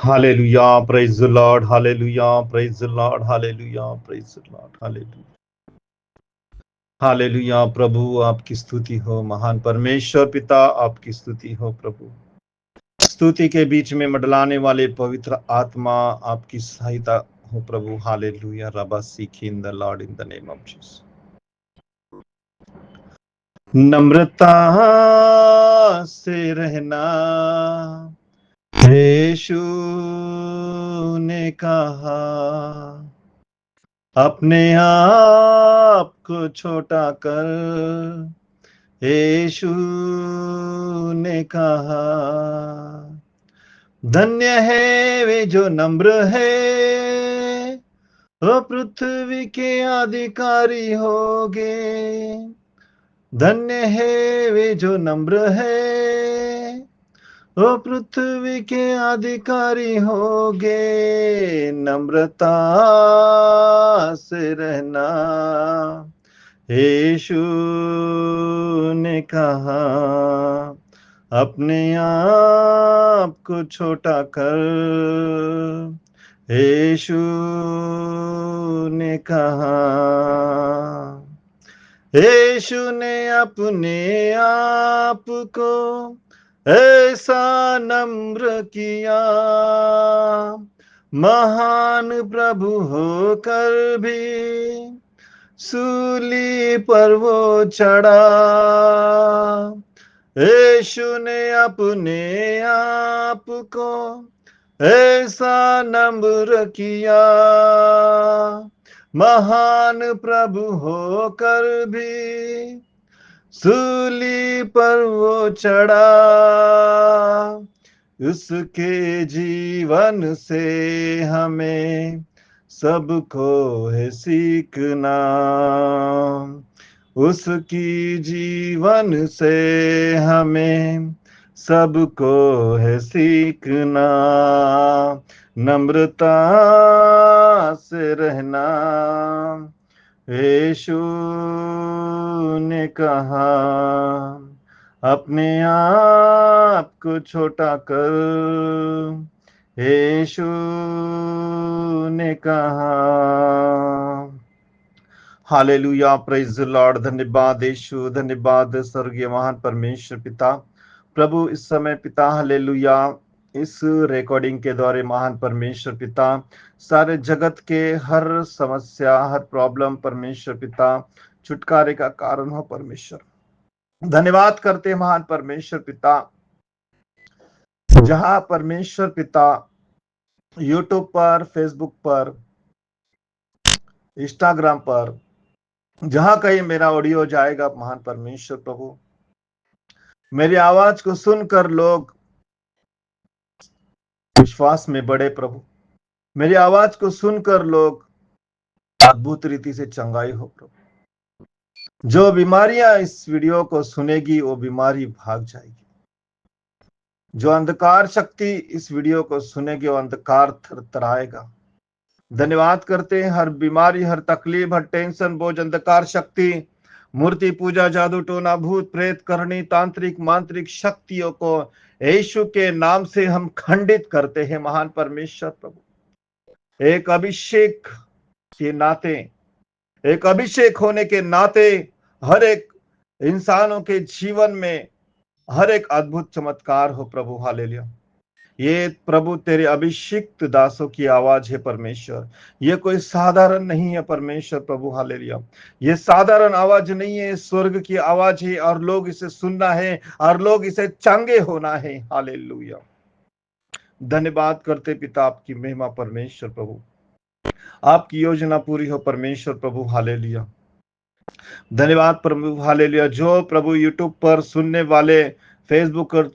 Hallelujah, praise the Lord, hallelujah, praise the Lord, hallelujah, praise the Lord, hallelujah. Hallelujah, प्रभु आपकी स्तुति हो, महान परमेश्वर पिता आपकी स्तुति हो प्रभु। स्तुति के बीच में मंडलाने वाले पवित्र आत्मा आपकी सहायता हो प्रभु। हालेलुया, रबा सीखी in the Lord in the name of Jesus. नम्रता से रहना यीशु ने कहा, अपने आप को छोटा कर यीशु ने कहा। धन्य है वे जो नम्र है, वो पृथ्वी के अधिकारी होगे। धन्य है वे जो नम्र है, वो पृथ्वी के अधिकारी होगे। नम्रता से रहना यीशु ने कहा, अपने आप को छोटा कर यीशु ने कहा। यीशु ने अपने आप को ऐसा नम्र किया, महान प्रभु होकर भी सूली पर वो चढ़ा। यीशु ने अपने आप को ऐसा नम्र किया, महान प्रभु होकर भी सूली पर वो चढ़ा। उसके जीवन से हमें सबको है सीखना, उसकी जीवन से हमें सबको है सीखना। नम्रता से रहना यीशु ने कहा, अपने आप को छोटा कर यीशु ने कहा। Hallelujah, praise the Lord. धन्यवाद यीशु, धन्यवाद स्वर्गीय महान परमेश्वर पिता। प्रभु इस समय पिता हालेलुया, इस रिकॉर्डिंग के द्वारा महान परमेश्वर पिता सारे जगत के हर समस्या, हर प्रॉब्लम परमेश्वर पिता छुटकारे का कारण हो परमेश्वर। धन्यवाद करते महान परमेश्वर पिता, जहां परमेश्वर पिता यूट्यूब पर, फेसबुक पर, इंस्टाग्राम पर, जहां कहीं मेरा ऑडियो जाएगा महान परमेश्वर प्रभु, मेरी आवाज को सुनकर लोग विश्वास में बढ़े प्रभु। मेरी आवाज को सुनकर लोग अद्भुत रीति से चंगाई हो प्रभु। जो बीमारियां इस वीडियो को सुनेगी वो बीमारी भाग जाएगी। जो अंधकार शक्ति इस वीडियो को सुनेगी वो अंधकार थरथराएगा। धन्यवाद करते हैं, हर बीमारी, हर तकलीफ, हर टेंशन, बोझ, अंधकार शक्ति, मूर्ति पूजा, जादू टोना, भूत प्रेत, करनी, तांत्रिक, मांत्रिक शक्तियों को यीशु के नाम से हम खंडित करते हैं महान परमेश्वर प्रभु। एक अभिषेक के नाते, एक अभिषेक होने के नाते हर एक इंसानों के जीवन में हर एक अद्भुत चमत्कार हो प्रभु। हालेलुया। ये प्रभु तेरे अभिषिक्त दासों की आवाज है परमेश्वर, ये कोई साधारण नहीं है परमेश्वर प्रभु। हालेलुया। ये साधारण आवाज नहीं है, स्वर्ग की आवाज है और लोग इसे सुनना है और लोग इसे चंगे होना है। हालेलुया। धन्यवाद करते पिता, आपकी महिमा परमेश्वर प्रभु, आपकी योजना पूरी हो परमेश्वर प्रभु। हालेलुया। धन्यवाद प्रभु। हालेलुया। जो प्रभु यूट्यूब पर सुनने वाले, फेसबुक पर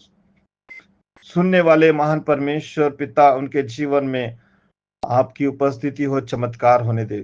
सुनने वाले महान परमेश्वर पिता, उनके जीवन में आपकी उपस्थिति हो, चमत्कार होने दे।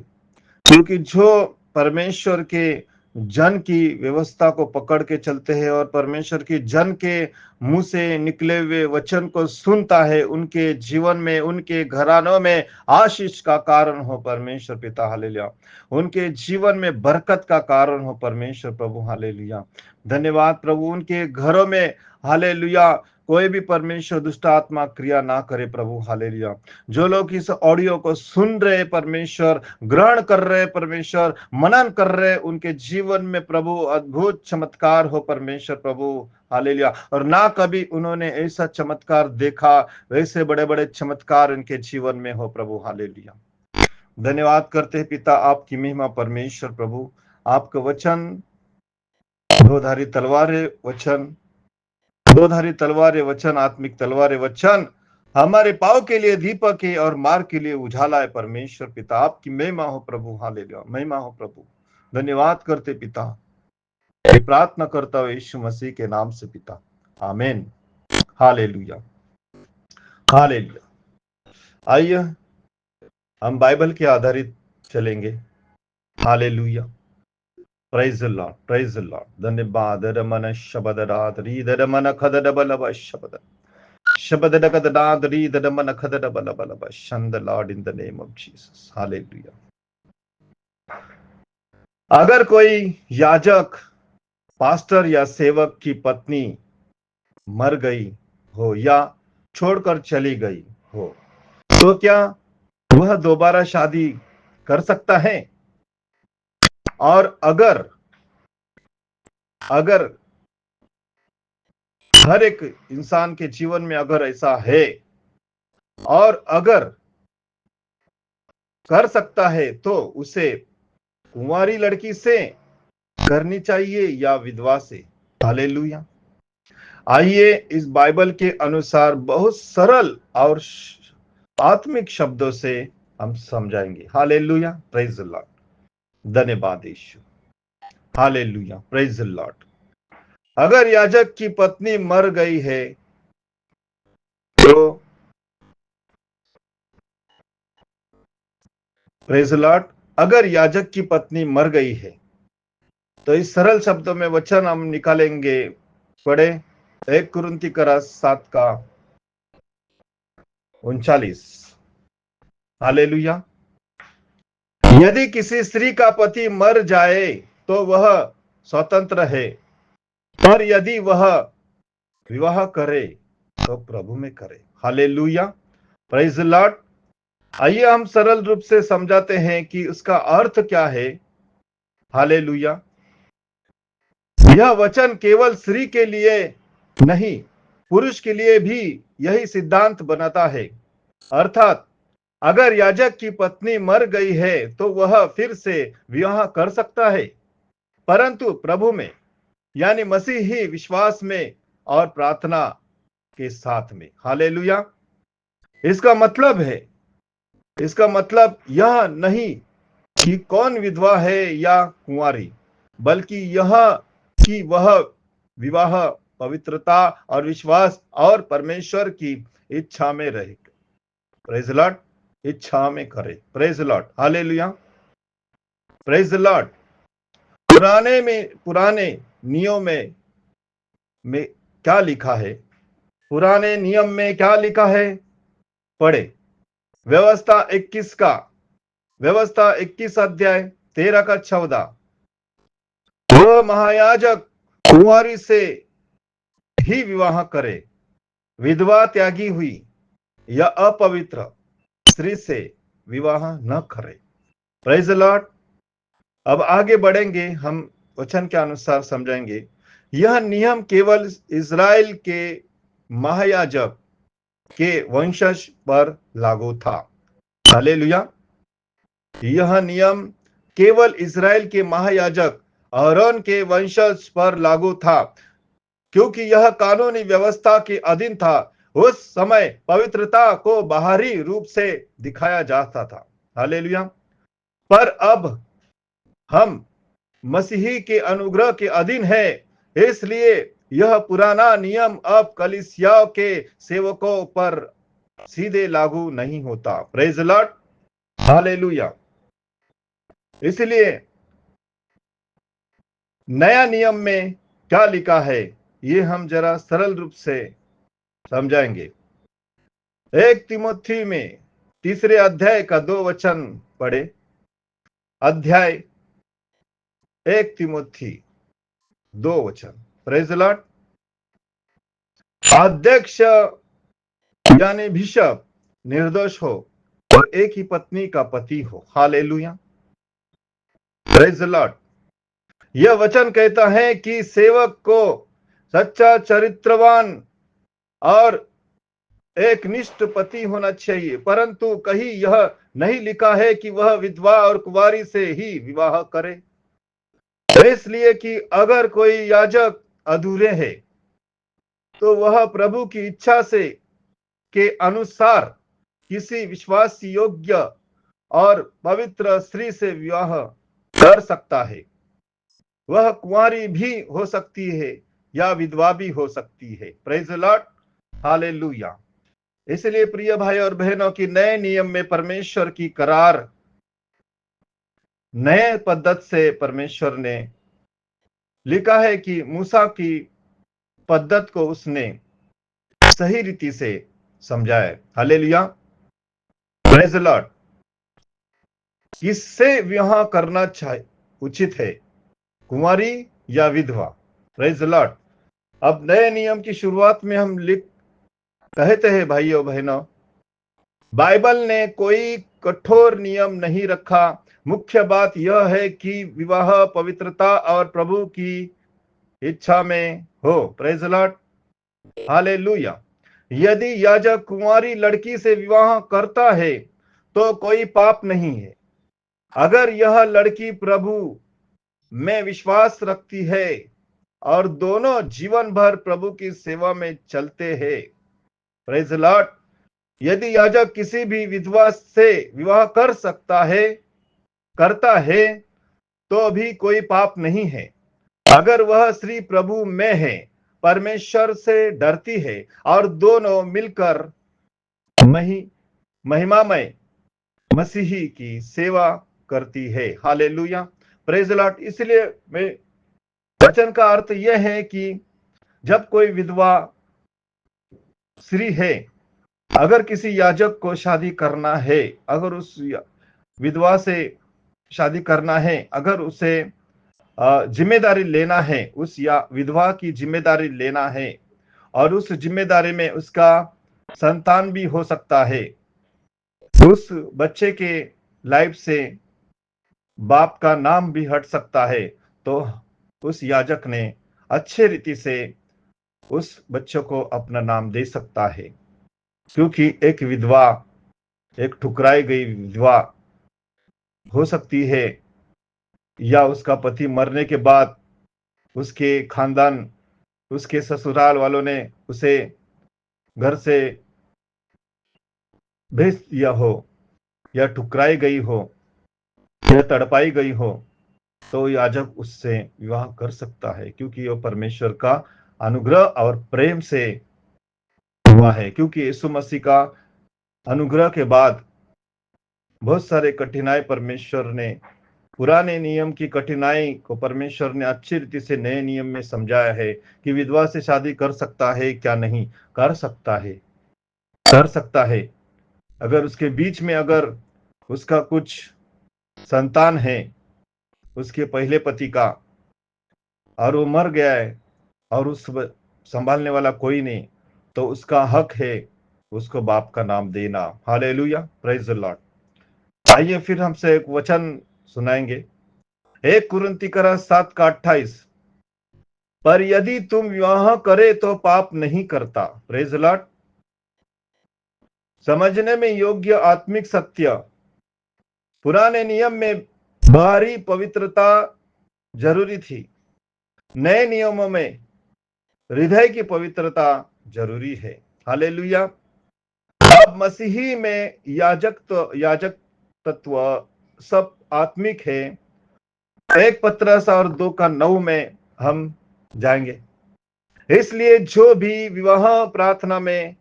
क्योंकि जो परमेश्वर के जन की व्यवस्था को पकड़ के चलते हैं और परमेश्वर की जन के मुंह से निकले हुए वचन को सुनता है, उनके जीवन में, उनके घरानों में आशीष का कारण हो परमेश्वर पिता। हालेलुया। उनके जीवन में बरकत का कारण हो परमेश्वर प्रभु। हालेलुया। धन्यवाद प्रभु। उनके घरों में हालेलुया कोई भी परमेश्वर दुष्ट आत्मा क्रिया ना करे प्रभु। हालेलुया। जो लोग इस ऑडियो को सुन रहे परमेश्वर, ग्रहण कर रहे परमेश्वर, मनन कर रहे, उनके जीवन में प्रभु अद्भुत चमत्कार हो परमेश्वर प्रभु। हालेलुया। और ना कभी उन्होंने ऐसा चमत्कार देखा, वैसे बड़े बड़े चमत्कार उनके जीवन में हो प्रभु। हालेलुया। धन्यवाद करते हैं पिता, आपकी महिमा परमेश्वर प्रभु। आपका वचन दोधारी तलवार है, वचन दोधारी तलवार है, वचन आत्मिक तलवार है, वचन हमारे पाव के लिए दीपक है और मार्ग के लिए उजाला है परमेश्वर पिता। आपकी महिमा हो प्रभु। हालेलुया। महिमा हो प्रभु। धन्यवाद करते पिता, ये प्रार्थना करता हूं यीशु मसीह के नाम से पिता, आमीन। हालेलुया। हालेलुया। आइए हम बाइबल के आधारित चलेंगे। Hallelujah. Praise the Lord, praise the Lord. धन्यवाद। रमन शब्द रात रीद रमन खदड बलब शब्द शब्द डकद दाद रीद रमन खदड बलब शंद Lord in the name of Jesus. Hallelujah. अगर कोई याजक, पास्टर या सेवक की पत्नी मर गई हो या छोड़कर चली गई हो, तो क्या वह दोबारा शादी कर सकता है? और अगर हर एक इंसान के जीवन में अगर ऐसा है, और अगर कर सकता है, तो उसे कुंवारी लड़की से करनी चाहिए या विधवा से? हालेलुया। आइए इस बाइबल के अनुसार बहुत सरल और आत्मिक शब्दों से हम समझाएंगे। हालेलुया। Praise the Lord. धन्यवाद यीशु। हालेलुया। Praise the Lord. अगर याजक की पत्नी मर गई है तो प्रेज द लॉर्ड, अगर याजक की पत्नी मर गई है तो इस सरल शब्दों में वचन हम निकालेंगे। पढ़े 1 कुरिन्थी का 7 का 39। हालेलुया। यदि किसी स्त्री का पति मर जाए तो वह स्वतंत्र है, पर यदि वह विवाह करे तो प्रभु में करे। हालेलुया। Praise the Lord. आइए हम सरल रूप से समझाते हैं कि उसका अर्थ क्या है। हालेलुया। यह वचन केवल स्त्री के लिए नहीं, पुरुष के लिए भी यही सिद्धांत बनाता है। अर्थात अगर याजक की पत्नी मर गई है तो वह फिर से विवाह कर सकता है, परंतु प्रभु में, यानी मसीही विश्वास में और प्रार्थना के साथ में। हालेलुया। इसका मतलब यह नहीं कि कौन विधवा है या कुंवारी, बल्कि यह कि वह विवाह पवित्रता और विश्वास और परमेश्वर की इच्छा में रहे। Praise the Lord. इच्छा में करे। Praise the Lord. Hallelujah. Praise the Lord. पुराने नियम में क्या लिखा है? पुराने नियम में क्या लिखा है? पढ़े व्यवस्था 21 अध्याय 13 का 14। वह महायाजक कुंवारी से ही विवाह करे, विधवा त्यागी हुई या अपवित्र स्त्री से विवाह न करे। Praise the Lord. अब आगे बढ़ेंगे, हम वचन के अनुसार समझेंगे। यह नियम केवल इज़राइल के महायाजक के वंशज पर लागू था। हालेलुया। यह नियम केवल इज़राइल के महायाजक आरोन के वंशज पर लागू था, क्योंकि यह कानूनी व्यवस्था के अधीन था। उस समय पवित्रता को बाहरी रूप से दिखाया जाता था। हालेलुया। पर अब हम मसीही के अनुग्रह के अधीन है, इसलिए यह पुराना नियम अब कलीसियाओं के सेवकों पर सीधे लागू नहीं होता। Praise the Lord. हालेलुया। इसलिए नया नियम में क्या लिखा है, ये हम जरा सरल रूप से समझाएंगे। 1 तीमुथी में 3 अध्याय का 2 वचन पढ़े। अध्याय 1 तीमुथी 2 वचन। Praise the Lord. अध्यक्ष यानी बिशप निर्दोष हो और एक ही पत्नी का पति हो। Hallelujah, praise the Lord. यह वचन कहता है कि सेवक को सच्चा, चरित्रवान और एक निष्ठ पति होना चाहिए, परंतु कहीं यह नहीं लिखा है कि वह विधवा और कुंवारी से ही विवाह करे। इसलिए कि अगर कोई याजक अधूरे है तो वह प्रभु की इच्छा से के अनुसार किसी विश्वास योग्य और पवित्र स्त्री से विवाह कर सकता है। वह कुंवारी भी हो सकती है या विधवा भी हो सकती है। Praise the Lord, hallelujah. इसलिए प्रिय भाई और बहनों की नए नियम में परमेश्वर की करार नए पद्धत से परमेश्वर ने लिखा है कि मूसा की पद्धत को उसने सही रीति से समझाया। Hallelujah, praise the Lord. किससे विवाह करना उचित है, कुंवारी या विधवा? Praise the Lord. अब नए नियम की शुरुआत में हम कहते हैं भाइयों बहनों, बाइबल ने कोई कठोर नियम नहीं रखा। मुख्य बात यह है कि विवाह पवित्रता और प्रभु की इच्छा में हो। Praise the Lord, hallelujah. यदि याजक कुंवारी लड़की से विवाह करता है तो कोई पाप नहीं है, अगर यह लड़की प्रभु में विश्वास रखती है और दोनों जीवन भर प्रभु की सेवा में चलते हैं। Praise the Lord. यदि याजक किसी भी विधवा से विवाह करता है तो भी कोई पाप नहीं है, अगर वह स्त्री प्रभु में है, परमेश्वर से डरती है और दोनों मिलकर महिमामय मसीही की सेवा करती है। Hallelujah, praise the Lord. इसलिए वचन का अर्थ यह है कि जब कोई विधवा स्त्री है, अगर किसी याजक को शादी करना है, अगर उस विधवा से शादी करना है, अगर उसे जिम्मेदारी लेना है, उस या विधवा की जिम्मेदारी लेना है और उस जिम्मेदारी में उसका संतान भी हो सकता है, उस बच्चे के लाइफ से बाप का नाम भी हट सकता है, तो उस याजक ने अच्छे रीति से उस बच्चे को अपना नाम दे सकता है। क्योंकि एक विधवा, एक ठुकराई गई विधवा हो सकती है, या उसका पति मरने के बाद उसके खानदान, उसके ससुराल वालों ने उसे घर से भेज दिया हो, या ठुकराई गई हो, या तड़पाई गई हो, तो याजक उससे विवाह कर सकता है, क्योंकि वह परमेश्वर का अनुग्रह और प्रेम से हुआ है। क्योंकि यीशु मसीह का अनुग्रह के बाद बहुत सारे कठिनाई परमेश्वर ने, पुराने नियम की कठिनाई को परमेश्वर ने अच्छी रीति से नए नियम में समझाया है कि विधवा से शादी कर सकता है क्या नहीं, कर सकता है। अगर उसके बीच में अगर उसका कुछ संतान है उसके पहले पति का और वो मर गया है और उस संभालने वाला कोई नहीं, तो उसका हक है उसको बाप का नाम देना। Hallelujah, praise the Lord. आइए फिर हमसे एक वचन सुनाएंगे, 1 कुरिन्थियों 7:28। पर यदि तुम विवाह करे तो पाप नहीं करता। Praise the Lord. समझने में योग्य आत्मिक सत्य, पुराने नियम में बाहरी पवित्रता जरूरी थी, नए नियमों में हृदय की पवित्रता जरूरी है। हालेलुया। अब मसीही में याजक तत्व सब आत्मिक है। 1 पतरस और 2:9 में हम जाएंगे। इसलिए जो भी विवाह प्रार्थना में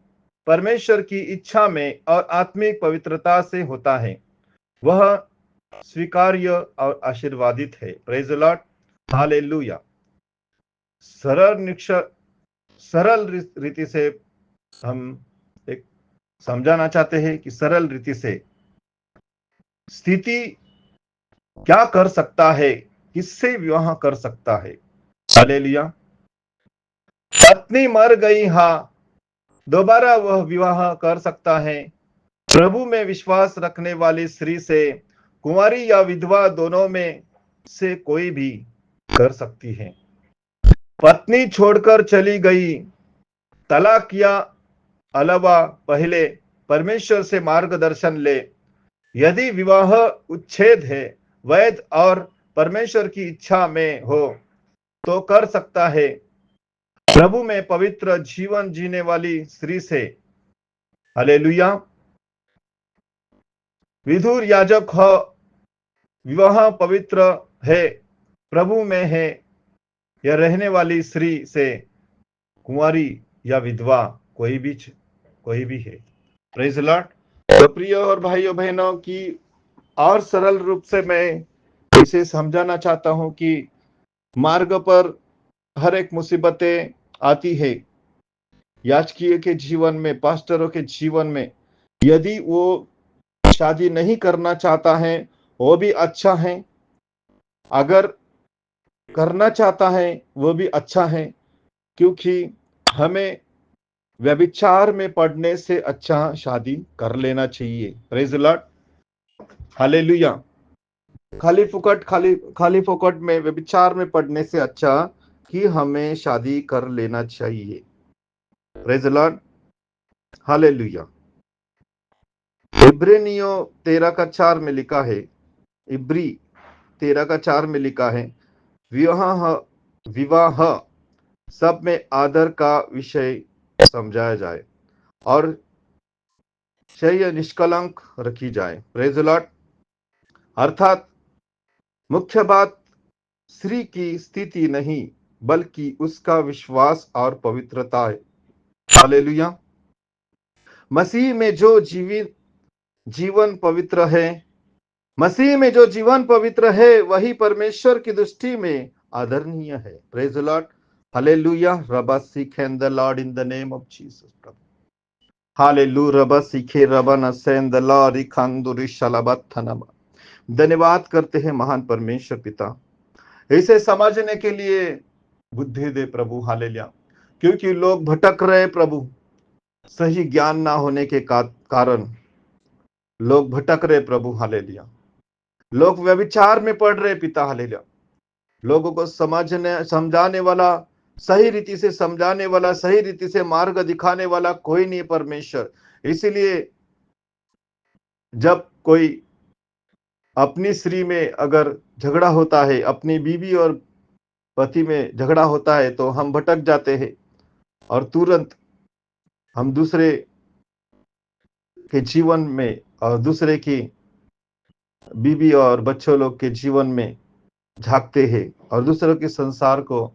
परमेश्वर की इच्छा में और आत्मिक पवित्रता से होता है, वह स्वीकार्य और आशीर्वादित है। Praise the Lord, hallelujah. सरल रीति से हम एक समझाना चाहते हैं कि सरल रीति से स्थिति क्या कर सकता है, किससे विवाह कर सकता है। हालेलुया। पत्नी मर गई, हाँ, दोबारा वह विवाह कर सकता है। प्रभु में विश्वास रखने वाली स्त्री से कुंवारी या विधवा दोनों में से कोई भी कर सकती है। पत्नी छोड़कर चली गई, तलाक या अलावा पहले परमेश्वर से मार्गदर्शन ले। यदि विवाह उच्छेद है, वैध और परमेश्वर की इच्छा में हो तो कर सकता है। प्रभु में पवित्र जीवन जीने वाली स्त्री से, हालेलुया, विधुर याजक हो, विवाह पवित्र है, प्रभु में है, या रहने वाली स्त्री से कुंवारी या विधवा कोई भी है। Praise Lord. तो प्रिय और भाइयों बहनों की और सरल रूप से मैं इसे समझाना चाहता हूं कि मार्ग पर हर एक मुसीबतें आती है। याजकीय के जीवन में, पास्टरों के जीवन में, यदि वो शादी नहीं करना चाहता है वो भी अच्छा है, अगर करना चाहता है वो भी अच्छा है, क्योंकि हमें व्यभिचार में पड़ने से अच्छा शादी कर लेना चाहिए। Praise Lord, hallelujah. खाली फोकट में व्यभिचार में पड़ने से अच्छा कि हमें शादी कर लेना चाहिए। Praise Lord, hallelujah. इब्रानियों 13:4 में लिखा है, इब्री 13:4 में लिखा है, विवाह विवाह सब में आदर का विषय समझाया जाए और शय निष्कलंक रखी जाए। Praise Lord. अर्थात मुख्य बात स्त्री की स्थिति नहीं बल्कि उसका विश्वास और पवित्रता है। हालेलुया। मसीह में जो जीवन पवित्र है, मसीह में जो जीवन पवित्र है वही परमेश्वर की दृष्टि में आदरणीय है। Praise Lord, hallelujah. रबा सीखे the Lord in the name of Jesus. Hallelujah. रबा सीखे रबा नसेन द लॉर्ड इखांदुरी शलबत्थनबा। धन्यवाद करते हैं महान परमेश्वर पिता, इसे समझने के लिए बुद्धि दे प्रभु। हालेलुया। क्योंकि लोग भटक रहे प्रभु, सही ज्ञान ना होने के कारण लोग भटक रहे प्रभु। हालेलुया। लोग व्यभिचार में पड़ रहे पिता। हालेलुया। लोगों को समझाने वाला, सही रीति से समझाने वाला, सही रीति से मार्ग दिखाने वाला कोई नहीं परमेश्वर। इसीलिए जब कोई अपनी स्त्री में अगर झगड़ा होता है, अपनी बीवी और पति में झगड़ा होता है, तो हम भटक जाते हैं और तुरंत हम दूसरे के जीवन में और दूसरे की बीवी और बच्चों लोग के जीवन में झांकते हैं और दूसरों के संसार को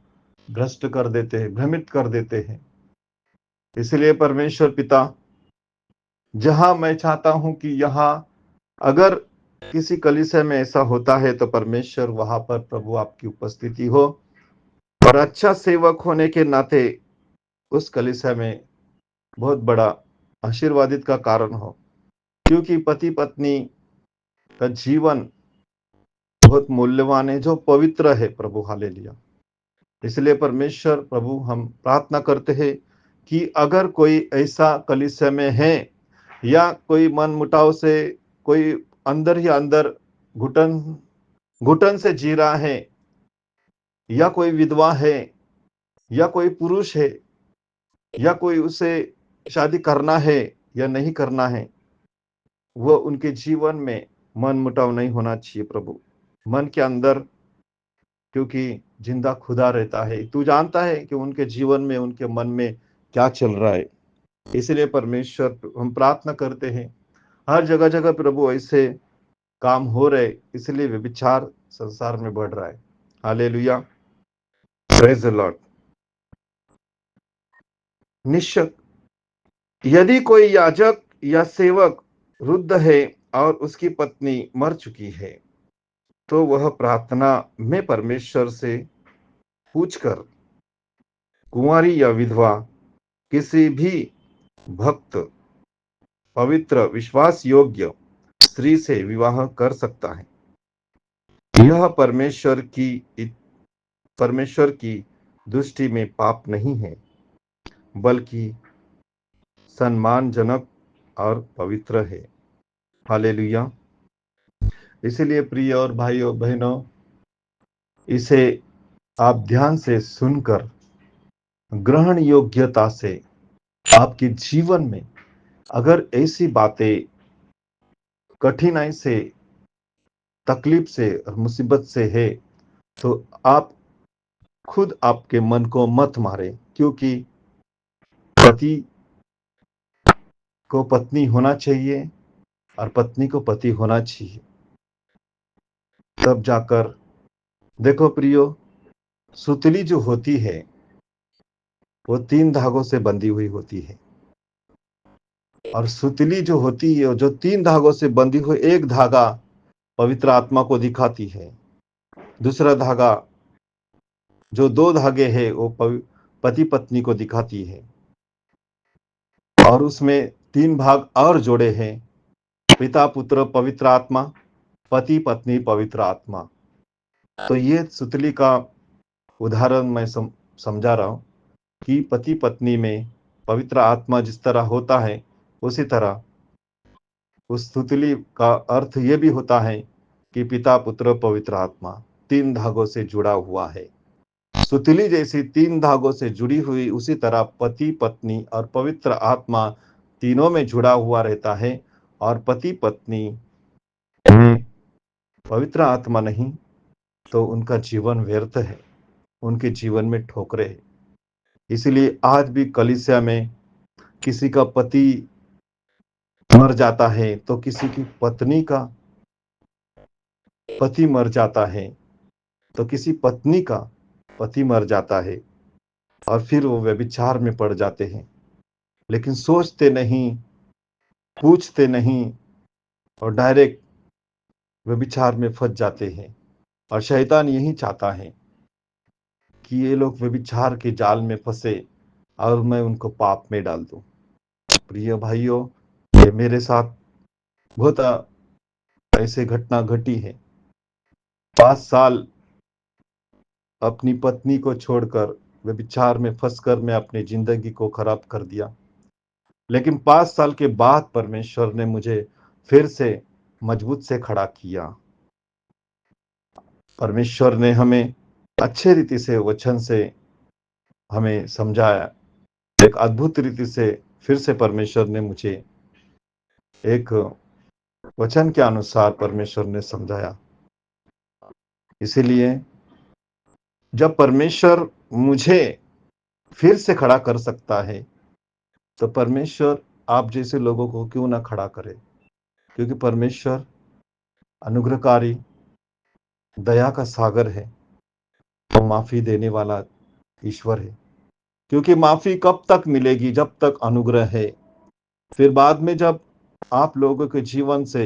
भ्रष्ट कर देते हैं, भ्रमित कर देते हैं। इसलिए परमेश्वर पिता, जहां मैं चाहता हूं कि यहां अगर किसी कलीसिया में ऐसा होता है तो परमेश्वर वहां पर प्रभु आपकी उपस्थिति हो और अच्छा सेवक होने के नाते उस कलीसिया में बहुत बड़ा आशीर्वादित का कारण हो, क्योंकि पति पत्नी का जीवन बहुत मूल्यवान है, जो पवित्र है प्रभु। हालेलुया। इसलिए परमेश्वर प्रभु हम प्रार्थना करते हैं कि अगर कोई ऐसा कलीसिया में है या कोई मन मुटाव से कोई अंदर ही अंदर घुटन घुटन से जी रहा है, या कोई विधवा है, या कोई पुरुष है, या कोई उसे शादी करना है या नहीं करना है, वो उनके जीवन में मन मुटाव नहीं होना चाहिए प्रभु। मन के अंदर, क्योंकि जिंदा खुदा रहता है, तू जानता है कि उनके जीवन में, उनके मन में क्या चल रहा है। इसलिए परमेश्वर हम प्रार्थना करते हैं, हर जगह जगह प्रभु ऐसे काम हो रहे, इसलिए व्यभिचार संसार में बढ़ रहा है। हालेलुया। Praise the Lord. निश्चय यदि कोई याजक या सेवक वृद्ध है और उसकी पत्नी मर चुकी है, तो वह प्रार्थना में परमेश्वर से पूछकर कुंवारी या विधवा किसी भी भक्त, पवित्र, विश्वास योग्य स्त्री से विवाह कर सकता है। यह परमेश्वर की दृष्टि में पाप नहीं है, बल्कि सम्मानजनक और पवित्र है। हालेलुया। इसलिए प्रिय और भाइयों बहनों, इसे आप ध्यान से सुनकर ग्रहण योग्यता से आपके जीवन में अगर ऐसी बातें कठिनाई से, तकलीफ से और मुसीबत से है, तो आप खुद आपके मन को मत मारे, क्योंकि पति को पत्नी होना चाहिए और पत्नी को पति होना चाहिए। तब जाकर देखो प्रियो, सुतली जो होती है वो 3 धागों से बंधी हुई होती है, और सुतली जो होती है, जो 3 धागों से बंधी हुई, एक धागा पवित्र आत्मा को दिखाती है, दूसरा धागा, जो 2 धागे हैं वो पति पत्नी को दिखाती है, और उसमें 3 भाग और जोड़े हैं, पिता पुत्र पवित्र आत्मा, पति पत्नी पवित्र आत्मा। तो ये सुतली का उदाहरण मैं समझा रहा हूं कि पति पत्नी में पवित्र आत्मा जिस तरह होता है, उसी तरह उस सुतली का अर्थ ये भी होता है कि पिता पुत्र पवित्र आत्मा 3 धागों से जुड़ा हुआ है। सुतली जैसी 3 धागों से जुड़ी हुई, उसी तरह पति पत्नी और पवित्र आत्मा तीनों में जुड़ा हुआ रहता है। और पति पत्नी में पवित्र आत्मा नहीं तो उनका जीवन व्यर्थ है, उनके जीवन में ठोकरे है। इसलिए आज भी कलीसिया में किसी का पति मर जाता है तो किसी की पत्नी का पति मर जाता है, तो किसी पत्नी का पति मर जाता है, और फिर वो व्यभिचार में पड़ जाते हैं, लेकिन सोचते नहीं, पूछते नहीं, और डायरेक्ट व्यभिचार में फंस जाते हैं। और शैतान यही चाहता है कि ये लोग व्यभिचार के जाल में फंसे और मैं उनको पाप में डाल दूं। प्रिय भाइयों, ये मेरे साथ बहुत ऐसे घटना घटी है। 5 साल अपनी पत्नी को छोड़कर व्यभिचार में फंसकर मैं अपनी जिंदगी को खराब कर दिया, लेकिन 5 साल के बाद परमेश्वर ने मुझे फिर से मजबूत से खड़ा किया। परमेश्वर ने हमें अच्छे रीति से वचन से हमें समझाया, एक अद्भुत रीति से फिर से परमेश्वर ने मुझे एक वचन के अनुसार परमेश्वर ने समझाया। इसीलिए जब परमेश्वर मुझे फिर से खड़ा कर सकता है, तो परमेश्वर आप जैसे लोगों को क्यों ना खड़ा करे, क्योंकि परमेश्वर अनुग्रहकारी, दया का सागर है, वो माफी देने वाला ईश्वर है। क्योंकि माफी कब तक मिलेगी? जब तक अनुग्रह है। फिर बाद में जब आप लोगों के जीवन से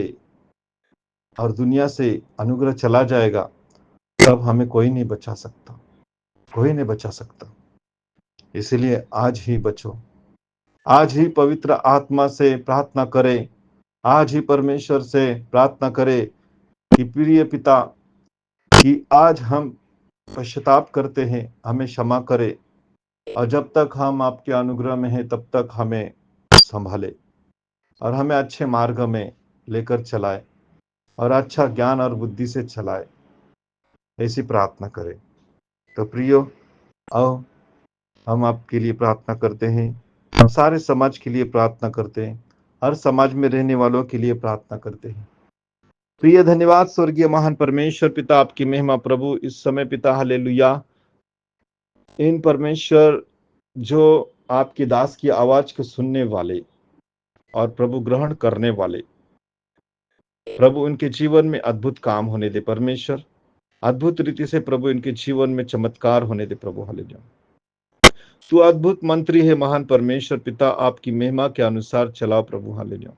और दुनिया से अनुग्रह चला जाएगा, तब हमें कोई नहीं बचा सकता, कोई नहीं बचा सकता। इसलिए आज ही बचो, आज ही पवित्र आत्मा से प्रार्थना करें, आज ही परमेश्वर से प्रार्थना करें कि प्रिय पिता, कि आज हम पश्चाताप करते हैं, हमें क्षमा करे, और जब तक हम आपके अनुग्रह में हैं तब तक हमें संभाले और हमें अच्छे मार्ग में लेकर चलाए और अच्छा ज्ञान और बुद्धि से चलाए। ऐसी प्रार्थना करें। तो प्रियो, आओ हम आपके लिए प्रार्थना करते हैं, हम सारे समाज के लिए प्रार्थना करते हैं, हर समाज में रहने वालों के लिए प्रार्थना करते हैं। प्रिय धन्यवाद स्वर्गीय महान परमेश्वर पिता, आपकी महिमा प्रभु इस समय पिता, हालेलुया। इन परमेश्वर जो आपकी दास की आवाज को सुनने वाले और प्रभु ग्रहण करने वाले, प्रभु इनके जीवन में अद्भुत काम होने दे परमेश्वर, अद्भुत रीति से प्रभु इनके जीवन में चमत्कार होने दे प्रभु, हालेलुया। तू अद्भुत मंत्री है महान परमेश्वर पिता, आपकी महिमा के अनुसार चलाओ प्रभु, हालेलुया।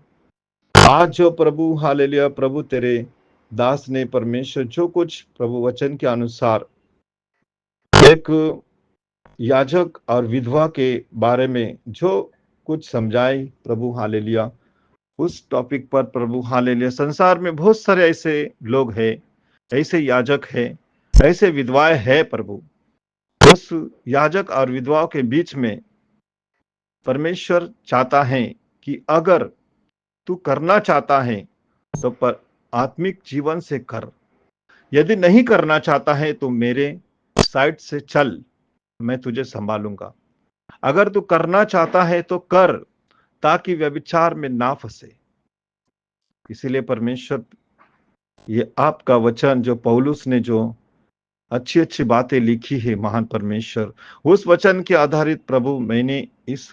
आज जो प्रभु, हालेलुया, प्रभु तेरे दास ने परमेश्वर जो कुछ प्रभु वचन के अनुसार एक याजक और विधवा के बारे में जो कुछ समझाए प्रभु, हालेलुया, उस टॉपिक पर प्रभु, हालेलुया, संसार में बहुत सारे ऐसे लोग हैं, ऐसे याजक हैं, ऐसे विधवाएं हैं प्रभु। उस याजक और विधवाओं के बीच में परमेश्वर चाहता है कि अगर तू करना चाहता है तो पर आत्मिक जीवन से कर, यदि नहीं करना चाहता है तो मेरे साइड से चल, मैं तुझे संभालूंगा। अगर तू करना चाहता है तो कर, ताकि व्यभिचार में ना फंसे। इसीलिए परमेश्वर, ये आपका वचन जो पौलुस ने जो अच्छी अच्छी बातें लिखी है, महान परमेश्वर, उस वचन के आधारित प्रभु मैंने इस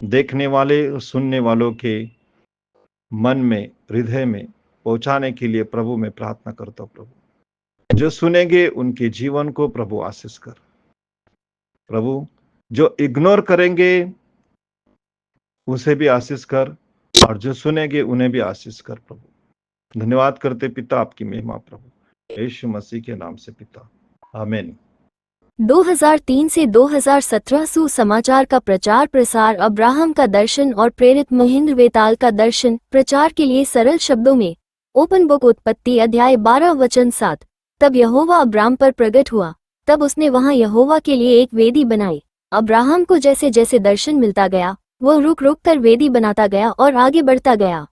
देखने वाले और सुनने वालों के मन में, हृदय में पहुंचाने के लिए प्रभु मैं प्रार्थना करता हूं। प्रभु जो सुनेंगे उनके जीवन को प्रभु आशीष कर। प्रभु जो इग्नोर करेंगे उसे भी आशीष कर, और जो सुनेंगे उन्हें भी आशीष कर। प्रभु धन्यवाद करते पिता, आपकी महिमा प्रभु यीशु मसीह के नाम से पिता, आमीन। 2003 से 2017 सुसमाचार का प्रचार प्रसार, अब्राहम का दर्शन और प्रेरित महेंद्र वेताल का दर्शन प्रचार के लिए सरल शब्दों में। ओपन बुक उत्पत्ति अध्याय 12 वचन 7। तब यहोवा अब्राम पर प्रकट हुआ, तब उसने वहां यहोवा के लिए एक वेदी बनाई। अब्राहम को जैसे जैसे दर्शन मिलता गया वो रुक रुक कर वेदी बनाता गया और आगे बढ़ता गया।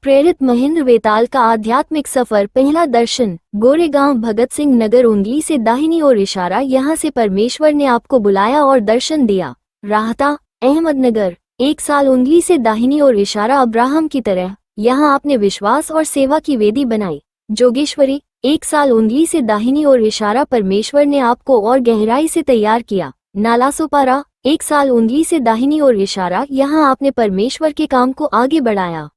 प्रेरित महेंद्र वेताल का आध्यात्मिक सफर। पहला दर्शन, गोरेगांव भगत सिंह नगर, उंगली से दाहिनी ओर इशारा। यहाँ से परमेश्वर ने आपको बुलाया और दर्शन दिया। राहता, अहमदनगर, 1 साल, उंगली से दाहिनी ओर इशारा। अब्राहम की तरह यहाँ आपने विश्वास और सेवा की वेदी बनाई। जोगेश्वरी, 1 साल, उंगली से दाहिनी ओर इशारा। परमेश्वर ने आपको और गहराई से तैयार किया। नालासोपारा, 1 साल, उंगली से दाहिनी ओर इशारा। यहाँ आपने परमेश्वर के काम को आगे बढ़ाया।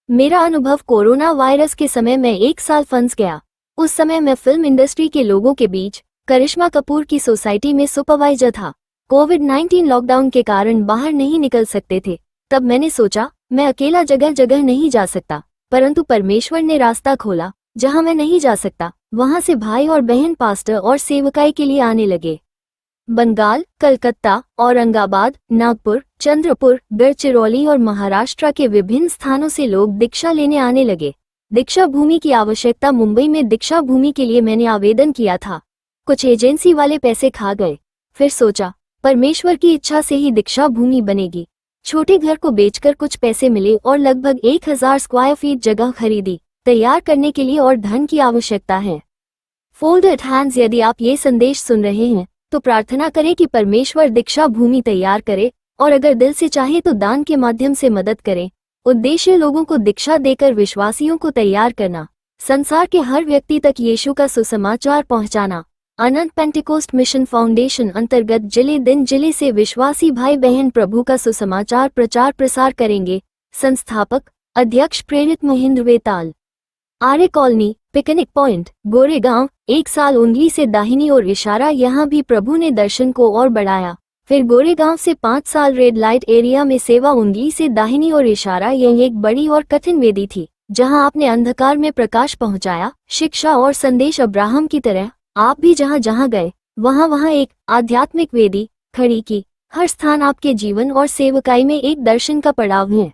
मेरा अनुभव, कोरोना वायरस के समय मैं 1 साल फंस गया। उस समय मैं फिल्म इंडस्ट्री के लोगों के बीच करिश्मा कपूर की सोसाइटी में सुपरवाइजर था। कोविड-19 लॉकडाउन के कारण बाहर नहीं निकल सकते थे। तब मैंने सोचा मैं अकेला जगह जगह नहीं जा सकता, परंतु परमेश्वर ने रास्ता खोला। जहां मैं नहीं जा सकता वहां से भाई और बहन पास्टर और सेवकाई के लिए आने लगे। बंगाल, कलकत्ता, औरंगाबाद, नागपुर, चंद्रपुर, गढ़चिरौली और महाराष्ट्र के विभिन्न स्थानों से लोग दीक्षा लेने आने लगे। दीक्षा भूमि की आवश्यकता। मुंबई में दीक्षा भूमि के लिए मैंने आवेदन किया था। कुछ एजेंसी वाले पैसे खा गए। फिर सोचा परमेश्वर की इच्छा से ही दीक्षा भूमि बनेगी। छोटे घर को बेचकर कुछ पैसे मिले और लगभग 1000 स्क्वायर फीट जगह खरीदी। तैयार करने के लिए और धन की आवश्यकता है। Folded hands. यदि आप ये संदेश सुन रहे हैं तो प्रार्थना करें कि परमेश्वर दीक्षा भूमि तैयार करे, और अगर दिल से चाहे तो दान के माध्यम से मदद करें। उद्देश्य लोगों को दीक्षा देकर विश्वासियों को तैयार करना, संसार के हर व्यक्ति तक यीशु का सुसमाचार पहुंचाना। अनंत पेंटिकोस्ट मिशन फाउंडेशन अंतर्गत जिले दिन जिले से विश्वासी भाई बहन प्रभु का सुसमाचार प्रचार प्रसार करेंगे। संस्थापक अध्यक्ष प्रेरित महेंद्र वेताल। आर्य कॉलोनी, पिकनिक पॉइंट, गोरेगांव, 1 साल, उंगली से दाहिनी ओर इशारा। यहाँ भी प्रभु ने दर्शन को और बढ़ाया। फिर गोरेगांव से 5 साल, रेड लाइट एरिया में सेवा, उंगली से दाहिनी ओर इशारा। यह एक बड़ी और कठिन वेदी थी जहाँ आपने अंधकार में प्रकाश पहुँचाया, शिक्षा और संदेश। अब्राहम की तरह आप भी जहाँ जहाँ गए वहाँ एक आध्यात्मिक वेदी खड़ी की। हर स्थान आपके जीवन और सेवकाई में एक दर्शन का पड़ाव है।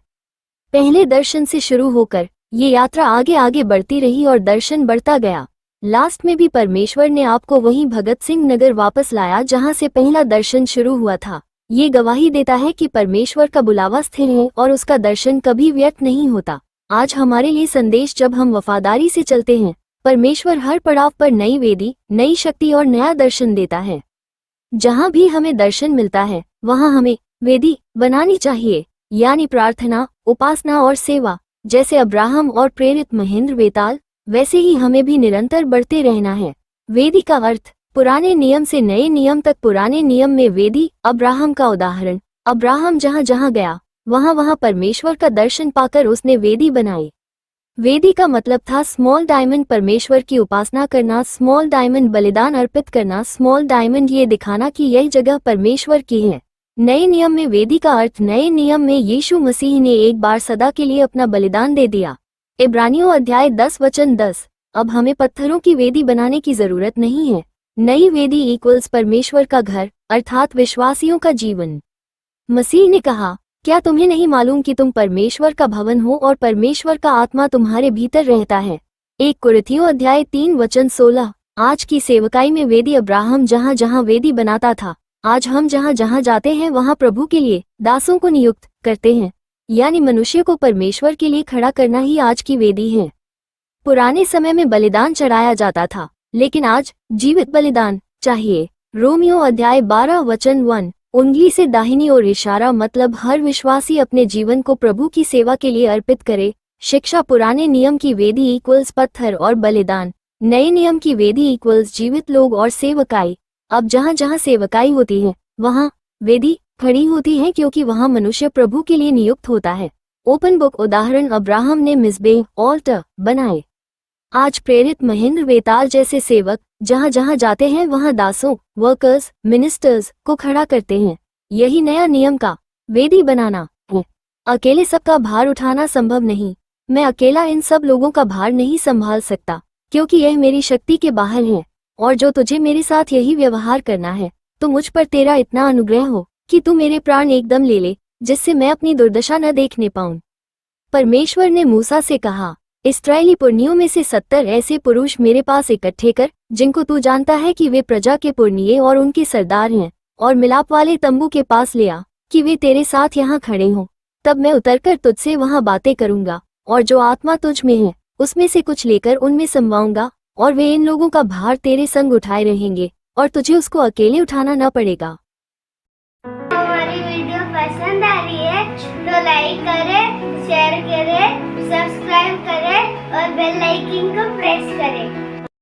पहले दर्शन से शुरू होकर ये यात्रा आगे आगे बढ़ती रही और दर्शन बढ़ता गया। लास्ट में भी परमेश्वर ने आपको वहीं भगत सिंह नगर वापस लाया जहां से पहला दर्शन शुरू हुआ था। ये गवाही देता है कि परमेश्वर का बुलावा स्थिर है और उसका दर्शन कभी व्यर्थ नहीं होता। आज हमारे लिए संदेश, जब हम वफादारी से चलते हैं परमेश्वर हर पड़ाव पर नई वेदी, नई शक्ति और नया दर्शन देता है। जहां भी हमें दर्शन मिलता है वहां हमें वेदी बनानी चाहिए, यानी प्रार्थना, उपासना और सेवा। जैसे अब्राहम और प्रेरित महेंद्र वेताल, वैसे ही हमें भी निरंतर बढ़ते रहना है। वेदी का अर्थ, पुराने नियम से नए नियम तक। पुराने नियम में वेदी, अब्राहम का उदाहरण। अब्राहम जहाँ जहाँ गया वहाँ परमेश्वर का दर्शन पाकर उसने वेदी बनाई। वेदी का मतलब था स्मॉल डायमंड, परमेश्वर की उपासना करना। स्मॉल डायमंड, बलिदान अर्पित करना। स्मॉल डायमंड, ये दिखाना कि यह जगह परमेश्वर की है। नए नियम में वेदी का अर्थ, नए नियम में यीशु मसीह ने एक बार सदा के लिए अपना बलिदान दे दिया। इब्रानियों अध्याय 10 वचन 10। अब हमें पत्थरों की वेदी बनाने की जरूरत नहीं है। नई वेदी इक्वल्स परमेश्वर का घर, अर्थात विश्वासियों का जीवन। मसीह ने कहा, क्या तुम्हें नहीं मालूम कि तुम परमेश्वर का भवन हो और परमेश्वर का आत्मा तुम्हारे भीतर रहता है। 1 कुरिन्थियों अध्याय 3 वचन 16। आज की सेवकाई में वेदी, अब्राहम जहाँ जहाँ वेदी बनाता था आज हम जहाँ जहाँ जाते हैं वहाँ प्रभु के लिए दासों को नियुक्त करते हैं, यानी मनुष्य को परमेश्वर के लिए खड़ा करना ही आज की वेदी है। पुराने समय में बलिदान चढ़ाया जाता था, लेकिन आज जीवित बलिदान चाहिए। रोमियो अध्याय 12 वचन 1। उंगली से दाहिनी ओर इशारा मतलब हर विश्वासी अपने जीवन को प्रभु की सेवा के लिए अर्पित करे। शिक्षा पुराने नियम की वेदी इक्वल्स पत्थर और बलिदान, नए नियम की वेदी इक्वल्स जीवित लोग और सेवकाई। अब जहाँ जहाँ सेवकाई होती है वहाँ वेदी खड़ी होती है, क्योंकि वहाँ मनुष्य प्रभु के लिए नियुक्त होता है। ओपन बुक उदाहरण अब्राहम ने मिस्बे ऑल्टर बनाए। आज प्रेरित महेंद्र वेताल जैसे सेवक जहाँ जहाँ जाते हैं वहाँ दासों, वर्कर्स, मिनिस्टर्स को खड़ा करते हैं। यही नया नियम का वेदी बनाना है। अकेले सबका भार उठाना संभव नहीं। मैं अकेला इन सब लोगों का भार नहीं संभाल सकता, क्योंकि यह मेरी शक्ति के बाहर है। और जो तुझे मेरे साथ यही व्यवहार करना है, तो मुझ पर तेरा इतना अनुग्रह हो कि तू मेरे प्राण एकदम ले ले, जिससे मैं अपनी दुर्दशा न देखने पाऊं। परमेश्वर ने मूसा से कहा, इस्राएली पुरनियों में से 70 ऐसे पुरुष मेरे पास इकट्ठे कर, जिनको तू जानता है कि वे प्रजा के पुरनिये और उनके सरदार हैं, और मिलाप वाले तंबू के पास ले आ कि वे तेरे साथ यहाँ खड़े हों। तब मैं उतरकर तुझसे वहाँ बातें करूंगा, और जो आत्मा तुझ में है उसमें से कुछ लेकर उनमें समवाऊंगा, और वे इन लोगों का भार तेरे संग उठाए रहेंगे, और तुझे उसको अकेले उठाना न पड़ेगा। हमारी वीडियो पसंद आ रही है तो लाइक करें, शेयर करें, सब्सक्राइब करें और बेल आइकन को प्रेस करें।